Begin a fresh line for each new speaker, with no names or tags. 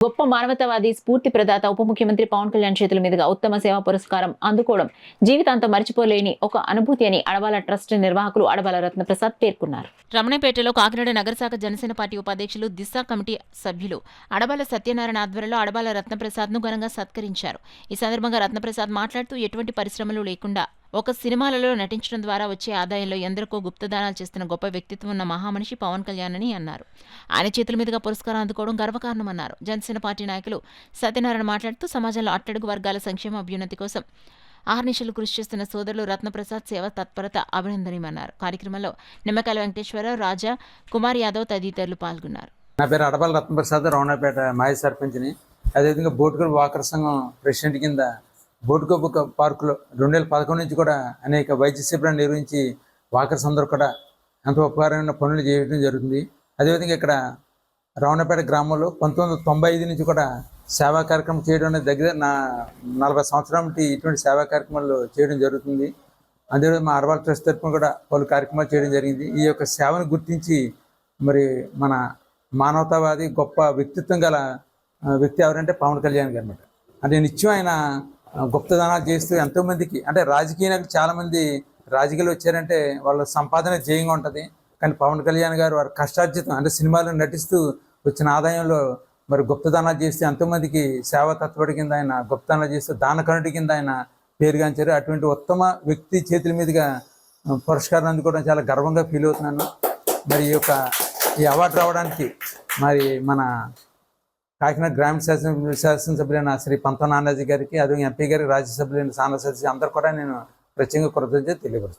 గొప్ప మానవతావాది, స్ఫూర్తి ప్రదాత ఉప ముఖ్యమంత్రి పవన్ కళ్యాణ్ చేతుల మీదుగా ఉత్తమ సేవా పురస్కారం అందుకోవడం జీవితాంతం మర్చిపోలేని ఒక అనుభూతి అని అడబాల ట్రస్ట్ నిర్వాహకులు అడబాల రత్నప్రసాద్ పేర్కొన్నారు. రమణపేటలో కాకినాడ నగరశాఖ జనసేన పార్టీ ఉపాధ్యక్షులు దిశ కమిటీ సభ్యులు అడబాల సత్యనారాయణ ఆధ్వర్యంలో అడబాల రత్నప్రసాద్ ను ఘనంగా సత్కరించారు. ఈ సందర్భంగా రత్నప్రసాద్ మాట్లాడుతూ ఎటువంటి పరిశ్రమలు లేకుండా ఒక సినిమాలలో నటించడం ద్వారా వచ్చే ఆదాయంలో ఎందరికో గుప్తదానాలు చేస్తున్న గొప్ప వ్యక్తిత్వం ఉన్న మహామనిషి పవన్ కళ్యాణ్ అని అన్నారు. ఆయన చేతుల మీదుగా పురస్కారం అందుకోవడం గర్వకారణమన్నారు. జనసేన పార్టీ నాయకులు సత్యనారాయణ మాట్లాడుతూ సమాజంలో అట్టడుగు వర్గాల సంక్షేమ అభ్యున్నతి కోసం ఆహర్నిశలు కృషి చేస్తున్న సోదరులు రత్నప్రసాద్ సేవ తత్పరత అభినందనీయమన్నారు. కార్యక్రమంలో నిమ్మకాయల వెంకటేశ్వరరావు, రాజా, కుమార్ యాదవ్ తదితరులు పాల్గొన్నారు.
నా పేరు అడబాల రత్నప్రసాద్, రమణపేట మాజీ సర్పంచ్ని. అదేవిధంగా బోటుకల్ వాకర్ సంఘం ప్రెసిడెంట్ కింద బోటుకల్ పార్కులో 2011 నుంచి కూడా అనేక వైద్య శిబిరాలు నిర్వహించి వాకర్స్ అందరూ కూడా ఎంతో ఉపకారమైన పనులు చేయడం జరుగుతుంది. అదేవిధంగా ఇక్కడ రమణపేట గ్రామంలో 1995 నుంచి కూడా సేవా కార్యక్రమం చేయడం అనేది దగ్గర 40 సంవత్సరాల నుండి ఇటువంటి సేవా కార్యక్రమాలు చేయడం జరుగుతుంది. అదేవిధంగా మా అడబాల ట్రస్ట్ తరఫున కూడా పలు కార్యక్రమాలు చేయడం జరిగింది. ఈ యొక్క సేవను గుర్తించి మరి మన మానవతావాది గొప్ప వ్యక్తిత్వం గల వ్యక్తి ఎవరంటే పవన్ కళ్యాణ్ గారు అన్నమాట. అంటే నిత్యం ఆయన గుప్తదానాలు చేస్తూ ఎంతోమందికి, అంటే రాజకీయ నాయకులు చాలామంది రాజకీయాలు వచ్చారంటే వాళ్ళ సంపాదన జయంగా ఉంటుంది. కానీ పవన్ కళ్యాణ్ గారు వారి కష్టార్జితం అంటే సినిమాలో నటిస్తూ వచ్చిన ఆదాయంలో మరి గుప్తదానాలు చేస్తే ఎంతోమందికి సేవా తత్పడి కింద ఆయన గుప్తదానాలు చేస్తూ దానకరుడి కింద ఆయన పేరుగాంచారు. అటువంటి ఉత్తమ వ్యక్తి చేతుల మీదుగా పురస్కారం అందుకోవడం చాలా గర్వంగా ఫీల్ అవుతున్నాను. మరి ఈ అవార్డు రావడానికి మరి మన కాకినాడ గ్రామీణ శాసనసభ్యులైన శ్రీ పంత నానాజీ గారికి, అదే ఎంపీ గారికి, రాజ్యసభ్యులైన సానా సతీష్ అందరూ కూడా నేను ప్రత్యేకంగా కృతజ్ఞత తెలియపరుస్తున్నాను.